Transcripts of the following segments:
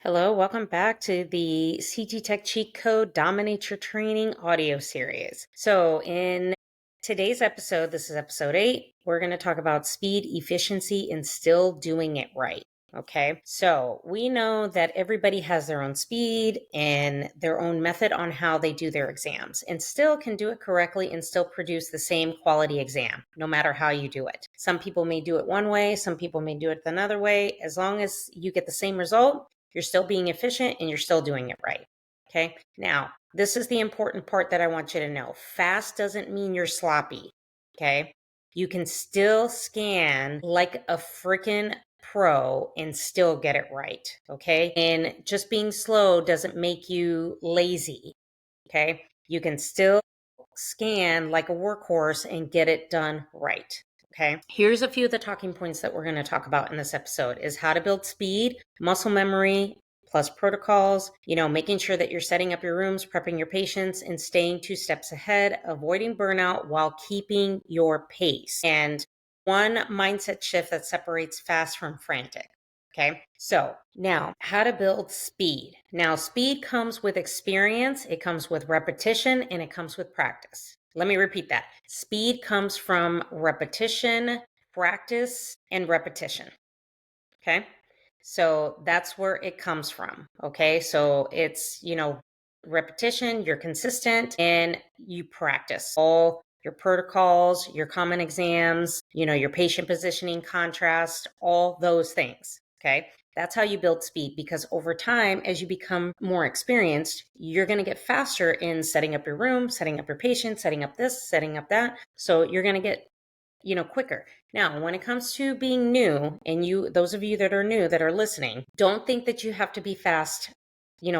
Hello, welcome back to the CT Tech Cheat Code Dominate Your Training audio series. So, in today's episode, this is episode 8, we're going to talk about speed, efficiency, and still doing it right. Okay, so we know that everybody has their own speed and their own method on how they do their exams and still can do it correctly and still produce the same quality exam, no matter how you do it. Some people may do it one way, some people may do it another way. As long as you get the same result, you're still being efficient and you're still doing it right. Okay. Now, this is the important part that I want you to know. Fast doesn't mean you're sloppy. Okay. You can still scan like a freaking pro and still get it right. Okay. And just being slow doesn't make you lazy. Okay. You can still scan like a workhorse and get it done right. Okay. Here's a few of the talking points that we're going to talk about in this episode is how to build speed, muscle memory, plus protocols, making sure that you're setting up your rooms, prepping your patients, and staying 2 steps ahead, avoiding burnout while keeping your pace. And one mindset shift that separates fast from frantic. Okay, so now how to build speed. Now, speed comes with experience, it comes with repetition, and it comes with practice. Let me repeat that. Speed comes from repetition, practice, and repetition. Okay, so that's where it comes from. Okay, so it's, repetition, you're consistent, and you practice all your protocols, your common exams, your patient positioning, contrast, all those things. Okay. That's how you build speed because over time, as you become more experienced, you're going to get faster in setting up your room, setting up your patient, setting up this, setting up that. So you're going to get, quicker. Now, when it comes to being new, and those of you that are new that are listening, don't think that you have to be fast,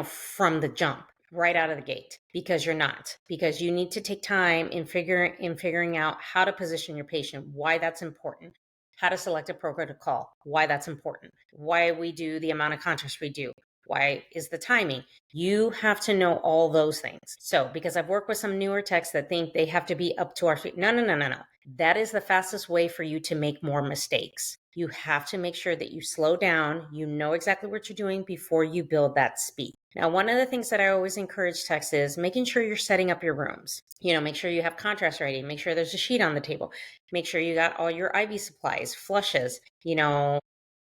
from the jump right out of the gate because you're not, because you need to take time in figuring out how to position your patient, why that's important, how to select a protocol, why that's important, why we do the amount of contrast we do, why is the timing. You have to know all those things. So, because I've worked with some newer techs that think they have to be up to our feet. No, no, no, no, no. That is the fastest way for you to make more mistakes. You have to make sure that you slow down, you know exactly what you're doing before you build that speed. Now, one of the things that I always encourage techs is making sure you're setting up your rooms. Make sure you have contrast ready, make sure there's a sheet on the table, make sure you got all your IV supplies, flushes,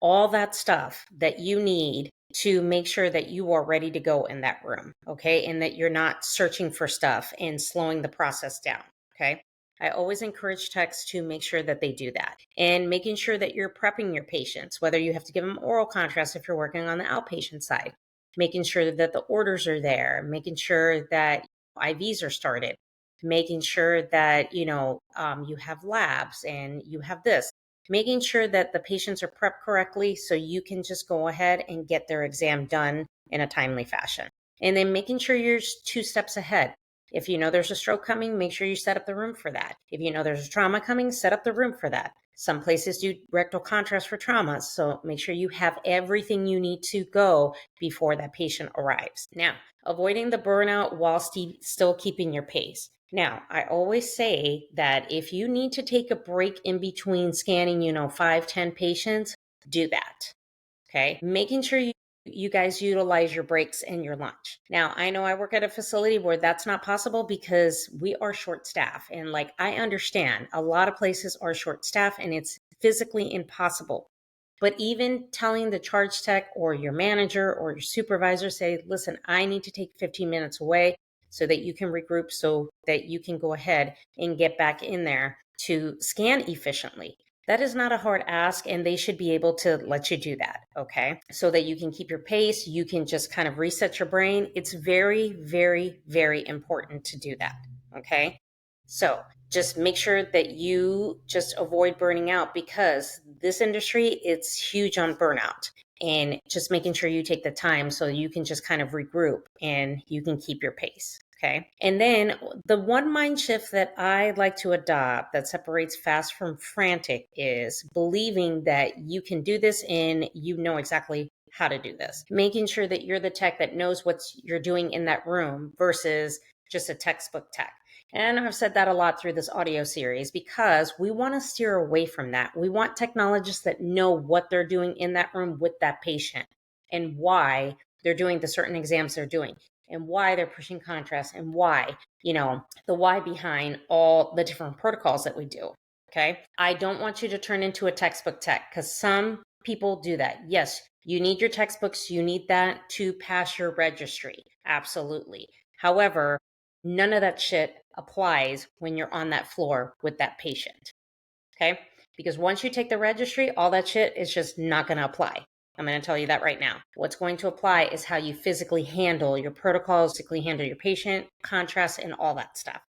all that stuff that you need to make sure that you are ready to go in that room. Okay. And that you're not searching for stuff and slowing the process down. Okay. I always encourage techs to make sure that they do that and making sure that you're prepping your patients, whether you have to give them oral contrast if you're working on the outpatient side, making sure that the orders are there, making sure that IVs are started, making sure that, you have labs and you have this, making sure that the patients are prepped correctly so you can just go ahead and get their exam done in a timely fashion. And then making sure you're 2 steps ahead. If you know there's a stroke coming, make sure you set up the room for that. If you know there's a trauma coming, set up the room for that. Some places do rectal contrast for traumas, so make sure you have everything you need to go before that patient arrives. Now, avoiding the burnout while still keeping your pace. Now, I always say that if you need to take a break in between scanning, 5, 10 patients, do that. Okay. Making sure you guys utilize your breaks and your lunch. Now, I know I work at a facility where that's not possible because we are short staff. And I understand a lot of places are short staff and it's physically impossible. But even telling the charge tech or your manager or your supervisor, say, listen, I need to take 15 minutes away so that you can regroup so that you can go ahead and get back in there to scan efficiently. That is not a hard ask, and they should be able to let you do that, okay? So that you can keep your pace, you can just kind of reset your brain. It's very, very, very important to do that, okay? So just make sure that you just avoid burning out because this industry, it's huge on burnout. And just making sure you take the time so you can just kind of regroup and you can keep your pace. Okay. And then the one mind shift that I like to adopt that separates fast from frantic is believing that you can do this and you know exactly how to do this. Making sure that you're the tech that knows what you're doing in that room versus just a textbook tech. And I've said that a lot through this audio series because we want to steer away from that. We want technologists that know what they're doing in that room with that patient and why they're doing the certain exams they're doing, and why they're pushing contrast, and why, the why behind all the different protocols that we do. Okay. I don't want you to turn into a textbook tech, because some people do that. Yes, you need your textbooks, you need that to pass your registry. Absolutely. However, none of that shit applies when you're on that floor with that patient. Okay. Because once you take the registry, all that shit is just not going to apply. I'm going to tell you that right now. What's going to apply is how you physically handle your protocols, physically handle your patient, contrast, and all that stuff.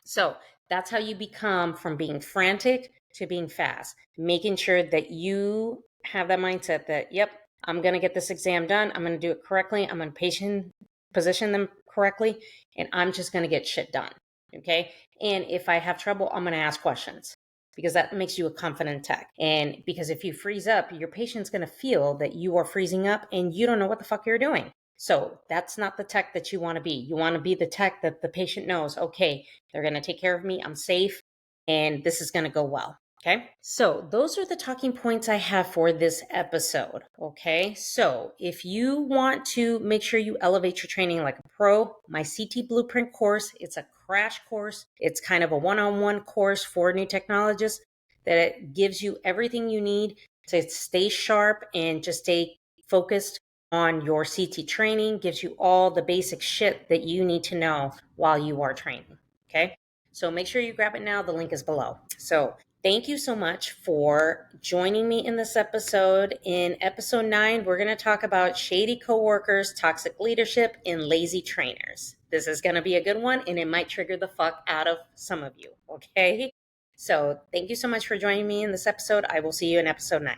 So that's how you become from being frantic to being fast, making sure that you have that mindset that, yep, I'm going to get this exam done. I'm going to do it correctly. I'm going to position them correctly, and I'm just going to get shit done. Okay. And if I have trouble, I'm going to ask questions, because that makes you a confident tech. And because if you freeze up, your patient's going to feel that you are freezing up and you don't know what the fuck you're doing. So that's not the tech that you want to be. You want to be the tech that the patient knows, okay, they're going to take care of me, I'm safe, and this is going to go well. Okay. So those are the talking points I have for this episode. Okay. So if you want to make sure you elevate your training like a pro, my CT Blueprint course, it's a crash course. It's kind of a one-on-one course for new technologists that it gives you everything you need to stay sharp and just stay focused on your CT training, gives you all the basic shit that you need to know while you are training. Okay. So make sure you grab it now. The link is below. So thank you so much for joining me in this episode. In episode 9, we're going to talk about shady coworkers, toxic leadership, and lazy trainers. This is going to be a good one, and it might trigger the fuck out of some of you. Okay. So thank you so much for joining me in this episode. I will see you in episode 9.